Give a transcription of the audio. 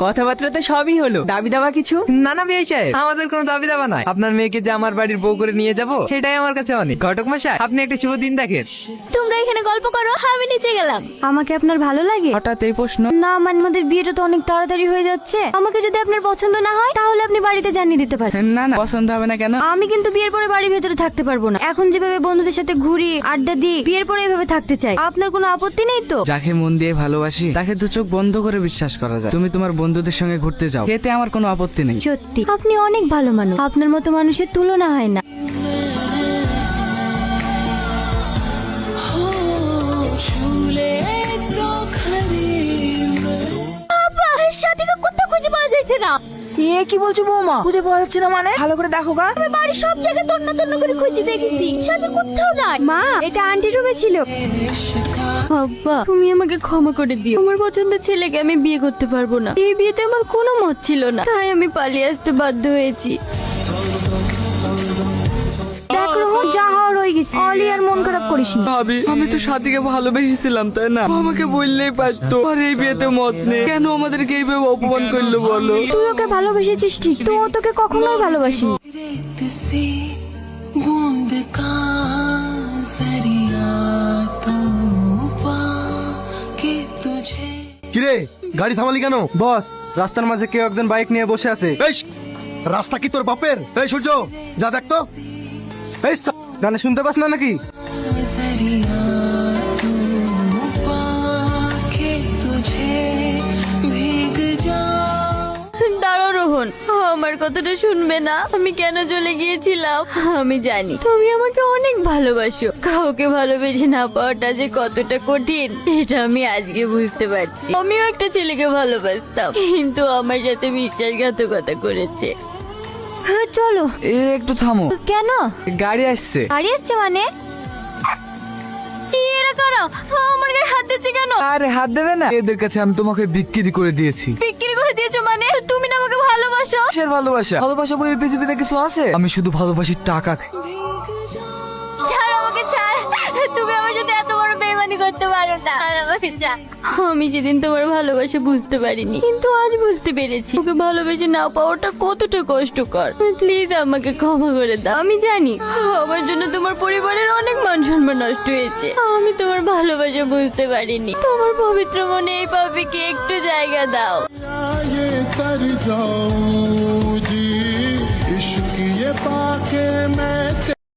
কথাবার্তা তো সবই হলো, দাবি দাবা কিছু? না না বিয়ে সাহেব, আমাদের কোনো দাবি দাবা নাই। আপনার মেয়েকে যে আমার বাড়ির বউ করে নিয়ে যাব সেটাই আমার কাছে অনেক। ঘটক মশাই, আপনি একটা শুভ দিন দেখেন। তোমরা এখানে গল্প করো, আমি নিচে গেলাম। আমাকে আপনার ভালো লাগে? হঠাৎ এই প্রশ্ন? না মানে আমাদের বিয়েটা তো অনেক তাড়াতাড়ি হয়ে যাচ্ছে। আমাকে যদি আপনার পছন্দ না হয় তাহলে আপনি বাড়িতে জানিয়ে দিতে পারেন। না না, পছন্দ হবে না কেন? আমি কিন্তু বিয়ের পরে বাড়ির ভেতরে থাকতে পারবো না। এখন যেভাবে বন্ধুদের সাথে ঘুরি, আড্ডা দিই, বিয়ের পরে এভাবে থাকতে চাই। আপনার কোনো আপত্তি নেই তো? যাকে মন দিয়ে ভালোবাসি তাকে দু চোখ বন্ধ করে বিশ্বাস করা যায়। তুমি তোমার বন্ধুদের সঙ্গে ঘুরতে যাও, এতে আমার কোনো আপত্তি নেই। সত্যি আপনি অনেক ভালো মানুষ, আপনার মতো মানুষের তুলনা হয় না। সাথীকে কোথাও খুঁজে পাওয়া যাচ্ছে না। এ কি বলছো বৌমা? খুঁজে পাওয়া যাচ্ছে না মানে? ভালো করে দেখো গা। আমি বাড়ির সব জায়গায় তন্ন তন্ন করে খুঁজে দেখেছি, সাথে কোথাও নাই। মা, এটা আন্টি রুমে ছিল। আব্বা, তুমি আমাকে ক্ষমা করে দিও। আমার পছন্দের ছেলেকে আমি বিয়ে করতে পারবো না। এই বিয়েতে আমার কোনো মত ছিল না, তাই আমি পালিয়ে আসতে বাধ্য হয়েছি। দেখ রোহন, যা হওয়ার হয়ে গেছে। অলি আর মন খারাপ করিস না। ভাবি, আমি তো সাথীকে ভালোবেসেছিলাম, তাই না? আমাকে বললেই পারতো। আর এই বিয়েতে মত নেই, কেন আমাদেরকে এইভাবে অপমান করলো বলো? তুই ওকে ভালোবেসেছিস ঠিক, তো ও তোকে কখনোই ভালোবাসিনি। কিরে, গাড়ি থামালি কেন? বস, রাস্তার মাঝে কেউ একজন বাইক নিয়ে বসে আছে। এই রাস্তা কি তোর বাপের? এই সূর্য, যা দেখ তো। এই গানে শুনতে পাস না নাকি? দাঁড়াও রোহন, আমার কথাটা শুনবে না? আমি কেন চলে গিয়েছিলাম আমি জানি। তুমি আমাকে অনেক ভালোবাসো। কাউকে ভালোবেসে না পাওয়াটা যে কতটা কঠিন এটা আমি আজকে বুঝতে পারছি। আমিও একটা ছেলেকে ভালোবাসতাম, কিন্তু আমার সাথে বিশ্বাসঘাতকতা করেছে। হ্যাঁ চলো। একটু থামো। কেন? গাড়ি আসছে। গাড়ি আসছে মানে? এরা কারা? আমার গায়ে হাত দিচ্ছে কেন? আরে হাত দেবে না, এদের কাছে আমি তোমাকে বিক্রি করে দিয়েছি। বিক্রি করে দিয়েছো মানে? তুমি না আমাকে ভালোবাসো? কিসের ভালোবাসা? ভালোবাসা বলে পৃথিবীতে কিছু আছে? আমি শুধু ভালোবাসি টাকা। ছাড় আমাকে, ছাড়। তুমি আমার সাথে এত বড় বেইমানি করতে পারো না। ছাড় আমাকে, ছাড়। আমি সেদিন তোমার ভালোবাসা বুঝতে পারিনি, কিন্তু আজ বুঝতে পেরেছি ওকে ভালোবেসে না পাওয়াটা কতটা কষ্টকর। প্লিজ আমাকে ক্ষমা করে দাও। আমি জানি আমার জন্য তোমার পরিবারের অনেক মান সম্মান নষ্ট হয়েছে। আমি তোমার ভালোবাসা বুঝতে পারিনি। তোমার পবিত্র মনে এই পাপিকে একটু জায়গা দাও। ये कर जाऊं जी इश्क ये पाके मैं